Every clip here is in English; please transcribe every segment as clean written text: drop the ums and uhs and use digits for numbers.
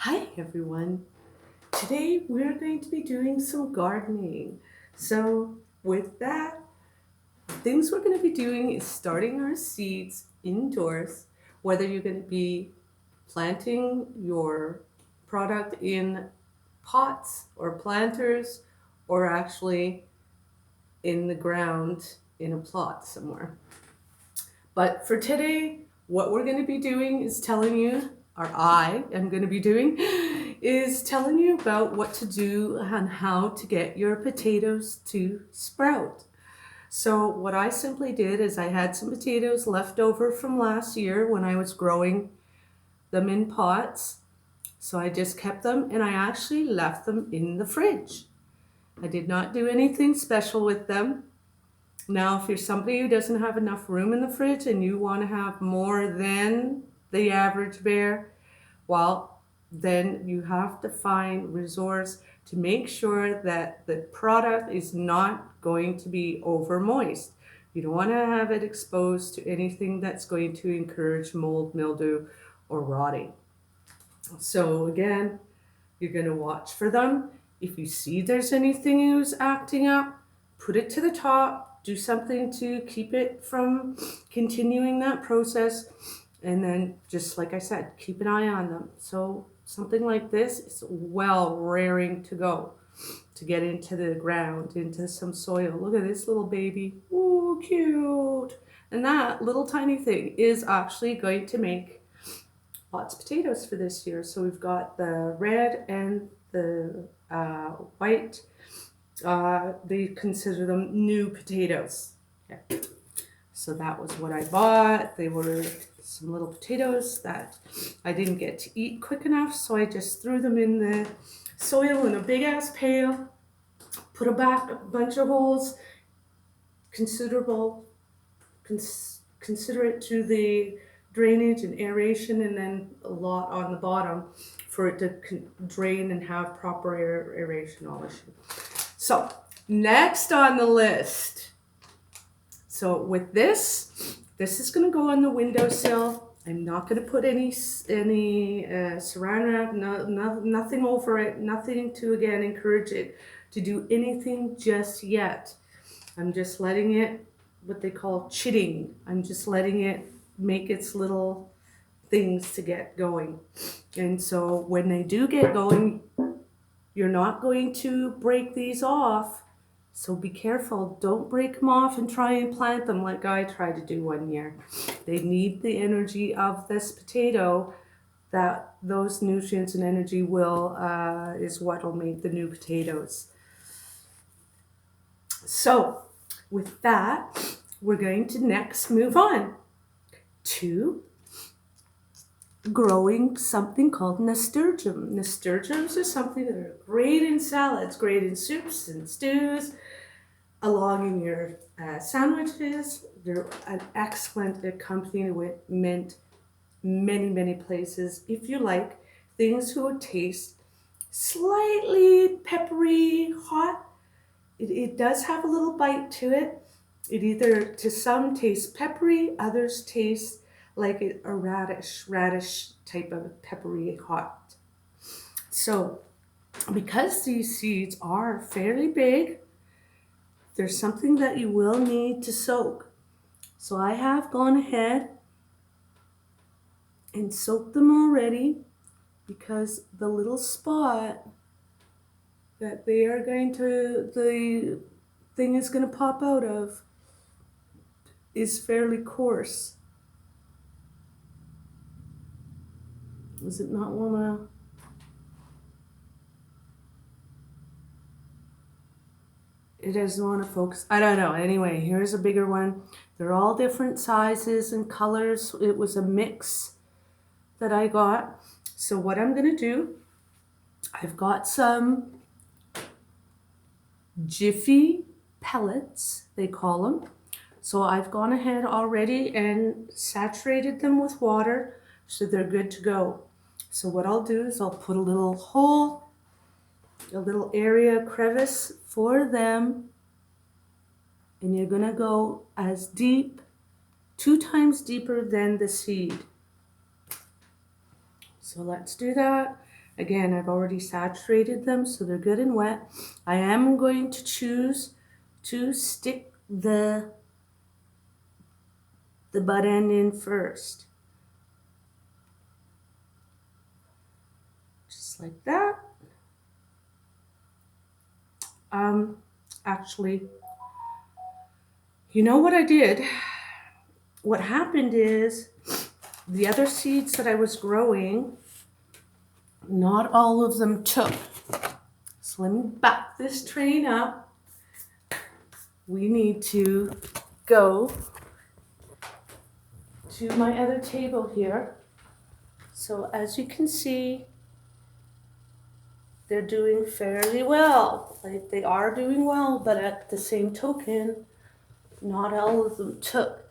Hi everyone. Today we're going to be doing some gardening. So with that, things we're going to be doing is starting our seeds indoors, whether you're going to be planting your product in pots or planters or actually in the ground in a plot somewhere. But for today, what we're going to be doing is telling you, or I am going to be doing, is telling you about what to do and how to get your potatoes to sprout. So what I simply did is I had some potatoes left over from last year when I was growing them in pots. So I just kept them and I actually left them in the fridge. I did not do anything special with them. Now, if you're somebody who doesn't have enough room in the fridge and you want to have more than the average bear, well, then you have to find resource to make sure that the product is not going to be over moist. You don't want to have it exposed to anything that's going to encourage mold, mildew, or rotting. So again, you're going to watch for them. If you see there's anything who's acting up, put it to the top, do something to keep it from continuing that process. And then, just like I said, keep an eye on them. So something like this is well raring to go, to get into the ground, into some soil. Look at this little baby. Ooh, cute. And that little tiny thing is actually going to make lots of potatoes for this year. So we've got the red and the white. They consider them new potatoes. Okay. So that was what I bought. They were some little potatoes that I didn't get to eat quick enough, so I just threw them in the soil in a big ass pail, put a bunch of holes, considerate to the drainage and aeration, and then a lot on the bottom for it to drain and have proper aeration all this. So next on the list. So with this is going to go on the windowsill. I'm not going to put any saran wrap, nothing over it, nothing to again encourage it to do anything just yet. I'm just letting it, what they call chitting. I'm just letting it make its little things to get going. And so when they do get going, you're not going to break these off. So be careful. Don't break them off and try and plant them like I tried to do one year. They need the energy of this potato. That those nutrients and energy is what will make the new potatoes. So with that, we're going to next move on to growing something called nasturtium. Nasturtiums are something that are great in salads, great in soups and stews, along in your sandwiches. They're an excellent accompaniment many places. If you like things who would taste slightly peppery, hot, it does have a little bite to it. It either, to some, tastes peppery, others taste like a radish type of peppery hot. So because these seeds are fairly big, there's something that you will need to soak. So I have gone ahead and soaked them already, because the little spot that the thing is going to pop out of is fairly coarse. Does it not want to? It doesn't want to focus. I don't know. Anyway, here's a bigger one. They're all different sizes and colors. It was a mix that I got. So what I'm going to do, I've got some Jiffy pellets, they call them. So I've gone ahead already and saturated them with water, so they're good to go. So what I'll do is I'll put a little hole, a little area crevice for them, and you're gonna go as deep, 2 times deeper than the seed. So let's do that. Again, I've already saturated them so they're good and wet. I am going to choose to stick the butt end in first. Just like that. Actually, you know what I did? What happened is the other seeds that I was growing, not all of them took. So let me back this train up. We need to go to my other table here. So as you can see, they're doing fairly well. Like they are doing well, but at the same token, not all of them took.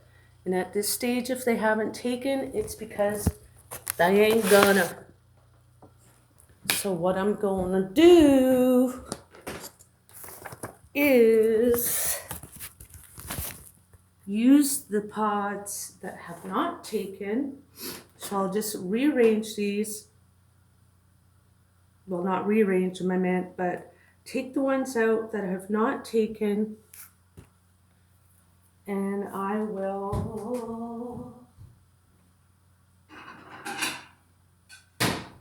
And at this stage, if they haven't taken, it's because they ain't gonna. So what I'm gonna do is use the pods that have not taken. So I'll just rearrange these. Well, not rearrange them, I meant, but take the ones out that have not taken, and I will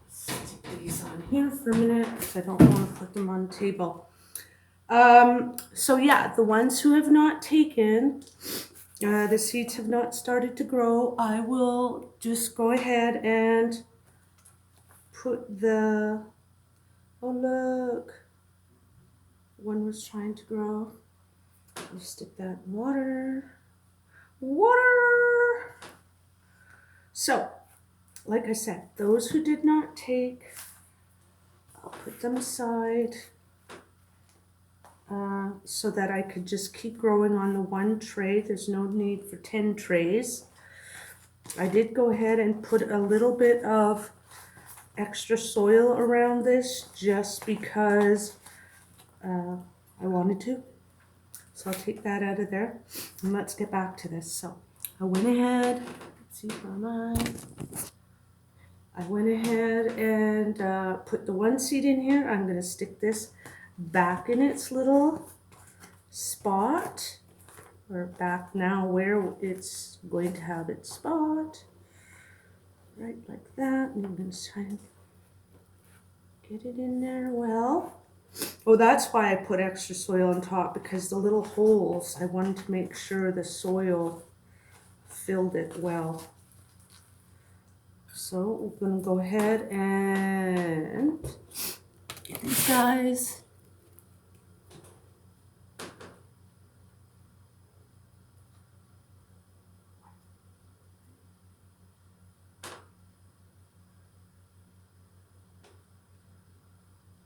stick these on here for a minute because I don't want to put them on the table. So yeah, the ones who have not taken, the seeds have not started to grow, I will just go ahead and put the, oh look, one was trying to grow. You stick that in water. So, like I said, those who did not take, I'll put them aside so that I could just keep growing on the one tray. There's no need for 10 trays. I did go ahead and put a little bit of extra soil around this just because I wanted to. So I'll take that out of there and let's get back to this. So I went ahead, let's see where am I went ahead and put the one seed in here. I'm going to stick this back in its little spot, or back now where it's going to have its spot. Right like that. And I'm going to try and get it in there well. Oh, that's why I put extra soil on top, because the little holes, I wanted to make sure the soil filled it well. So we're going to go ahead and get these guys.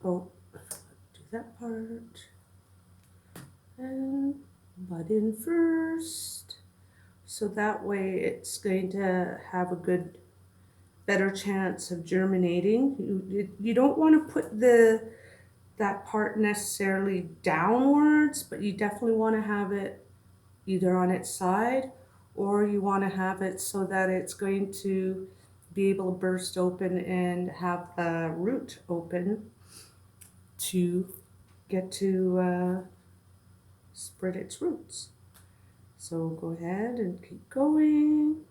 Oh, do that part. And butt in first. So that way it's going to have a good, better chance of germinating. You don't want to put that part necessarily downwards, but you definitely want to have it either on its side, or you want to have it so that it's going to be able to burst open and have the root open to get to spread its roots. So go ahead and keep going.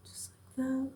Just like that.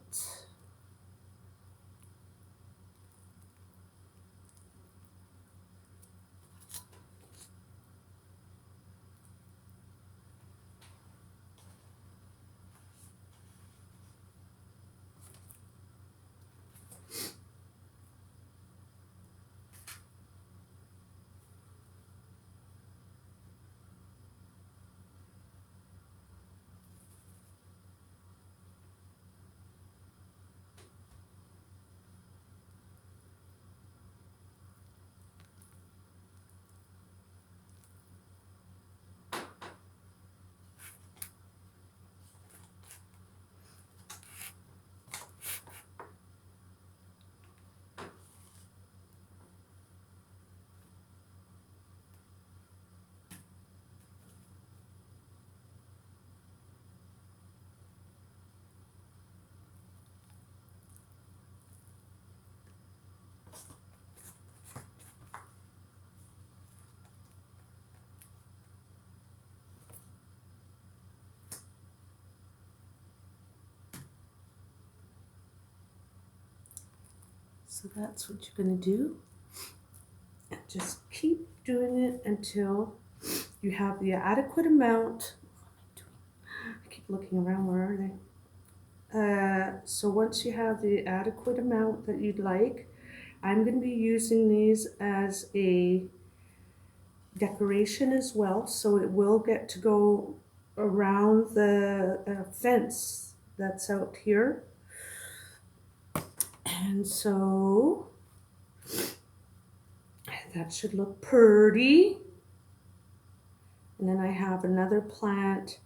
So that's what you're going to do. And just keep doing it until you have the adequate amount. I keep looking around, where are they? So once you have the adequate amount that you'd like, I'm going to be using these as a decoration as well, so it will get to go around the fence that's out here. And so that should look pretty. And then I have another plant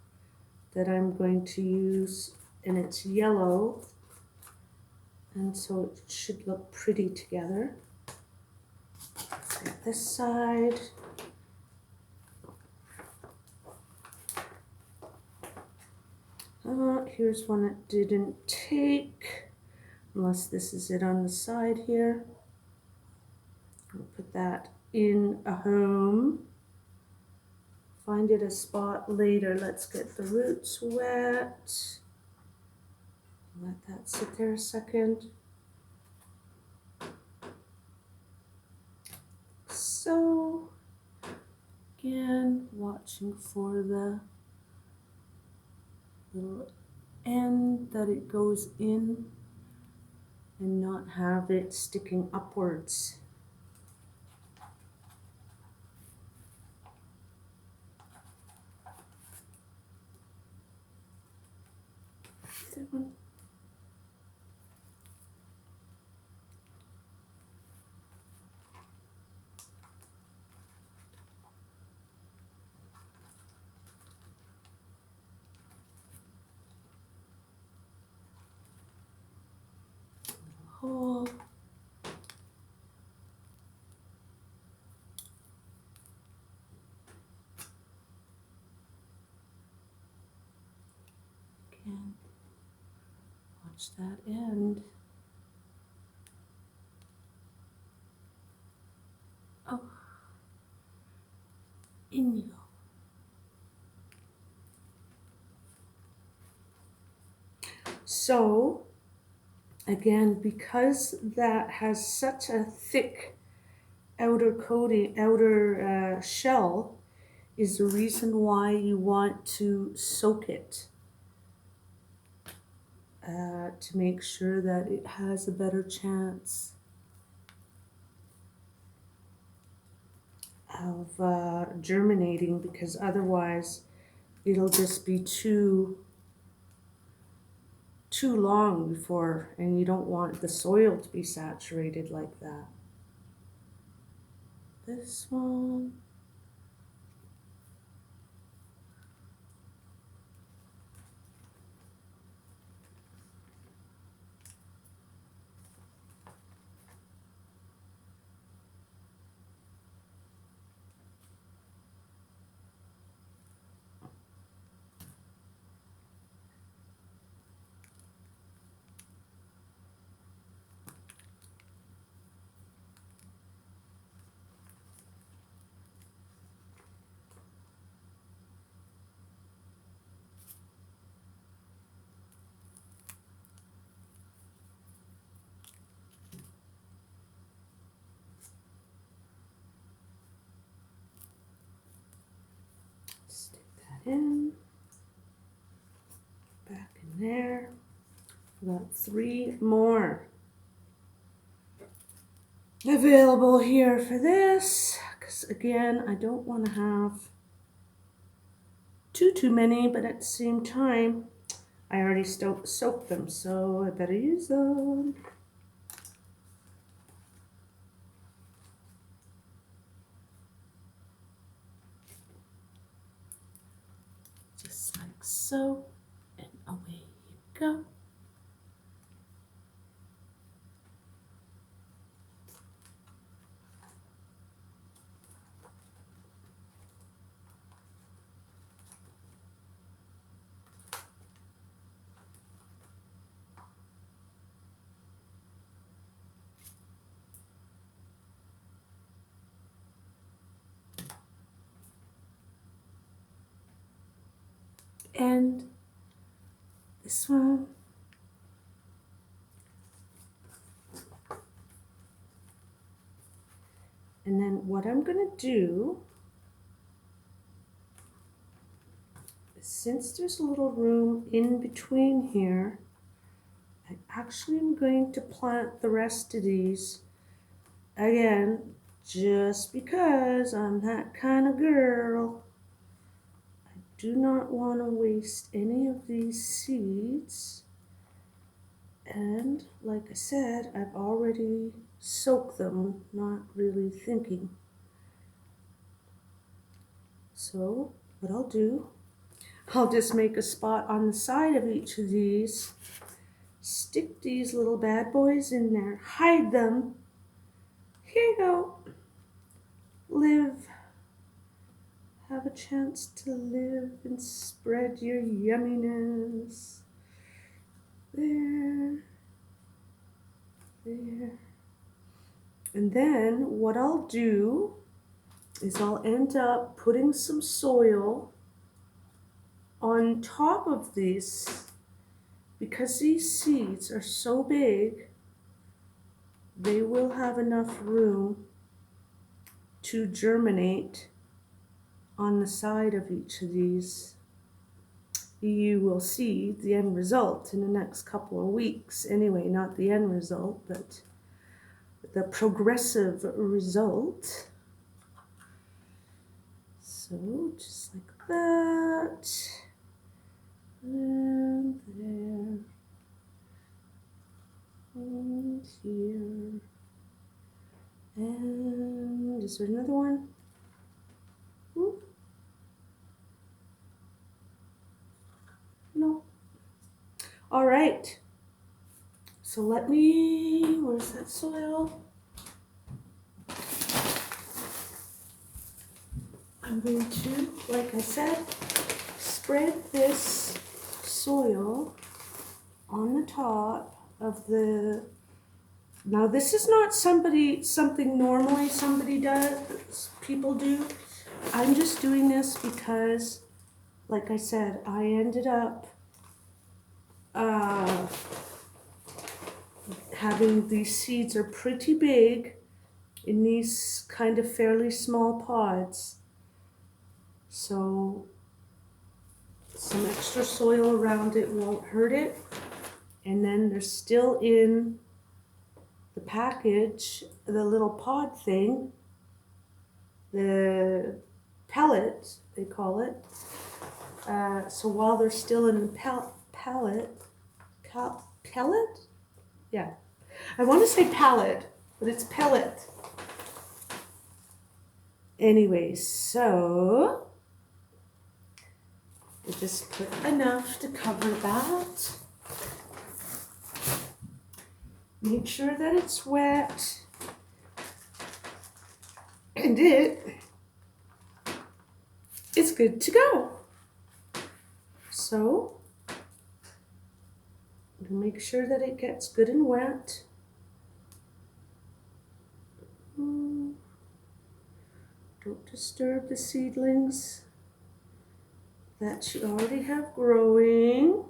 that I'm going to use, and it's yellow, and so it should look pretty together. Let's get this side. Here's one that didn't take, unless this is it on the side here. I'll put that in a home. Find it a spot later. Let's get the roots wet. Let that sit there a second. So, again, watching for the little end that it goes in and not have it sticking upwards. That one. Hole. Again, watch that end. Oh, in you go. So, again, because that has such a thick outer coating, outer shell, is the reason why you want to soak it to make sure that it has a better chance of germinating, because otherwise it'll just be too long before, and you don't want the soil to be saturated like that. This one. Stick that in, back in there. We've got 3 more available here for this, because again, I don't want to have too many, but at the same time, I already soaked them, so I better use them. Just like so, and away you go. And this one. And then what I'm going to do, since there's a little room in between here, I actually am going to plant the rest of these again, just because I'm that kind of girl. I do not want to waste any of these seeds. And like I said, I've already soaked them, not really thinking. So what I'll do, I'll just make a spot on the side of each of these, stick these little bad boys in there, hide them. Here you go. Live. Have a chance to live and spread your yumminess. There. There. And then what I'll do is I'll end up putting some soil on top of these, because these seeds are so big, they will have enough room to germinate on the side of each of these. You will see the end result in the next couple of weeks. Anyway, not the end result, but the progressive result. So just like that, and there, and here, and is there another one? Ooh. No. All right. So let me, where's that soil? I'm going to, like I said, spread this soil on the top of the, now this is not something normally somebody does, people do. I'm just doing this because, like I said, I ended up having these seeds are pretty big in these kind of fairly small pods. So some extra soil around it won't hurt it. And then they're still in the package, the little pod thing, the pellet, they call it. So while they're still in the pellet? Yeah. I want to say pallet, but it's pellet. Anyway, so we just put enough to cover that. Make sure that it's wet. And it is good to go. So make sure that it gets good and wet. Don't disturb the seedlings that you already have growing.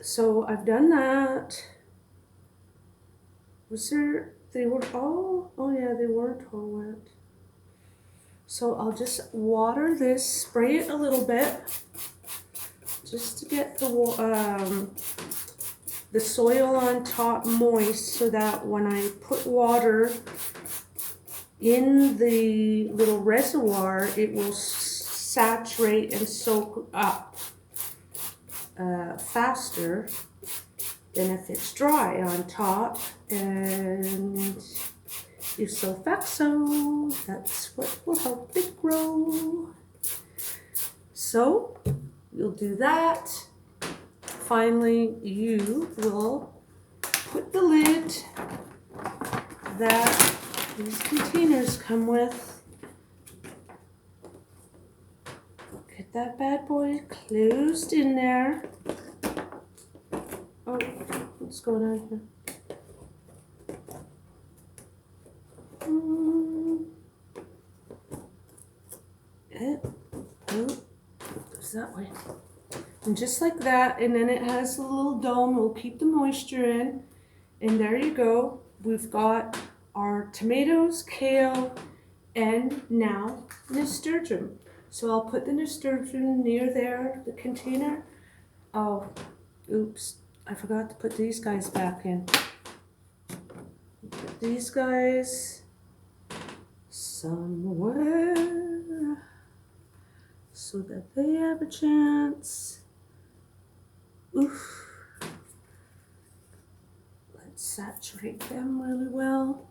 So I've done that. They were all, oh yeah, they weren't all wet. So I'll just water this, spray it a little bit, just to get the soil on top moist, so that when I put water in the little reservoir, it will saturate and soak up faster than if it's dry on top. And if so facto, that's what will help it grow. So you'll do that. Finally, you will put the lid that these containers come with. Get that bad boy closed in there. Oh, what's going on here? Goes that way. And just like that, and then it has a little dome, will keep the moisture in, and there you go. we've got our tomatoes, kale, and now nasturtium. So I'll put the nasturtium near there, the container. Oh, oops, I forgot to put these guys back in. Put these guys somewhere so that they have a chance. Oof. Let's saturate them really well.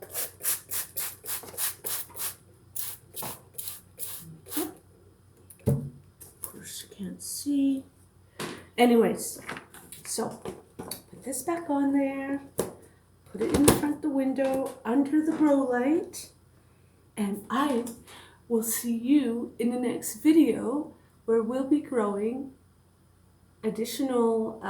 Of course, you can't see. Anyways, so put this back on there. Put it in front of the window under the grow light. And I will see you in the next video where we'll be growing additional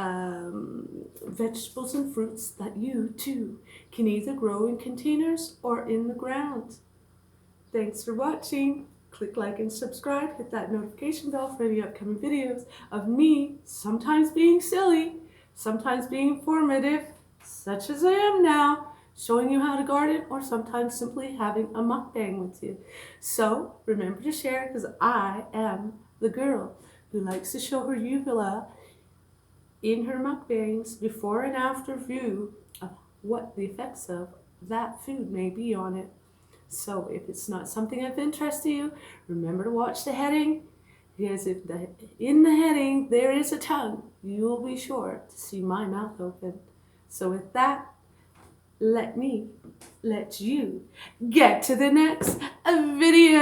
vegetables and fruits that you too can either grow in containers or in the ground. Thanks for watching. Click like and subscribe. Hit that notification bell for any upcoming videos of me sometimes being silly, sometimes being informative, such as I am now, showing you how to garden, or sometimes simply having a mukbang with you. So remember to share, because I am the girl who likes to show her uvula in her mukbangs before and after view of what the effects of that food may be on it. So if it's not something of interest to you, remember to watch the heading, because if in the heading there is a tongue, you will be sure to see my mouth open. So with that, let you get to the next video.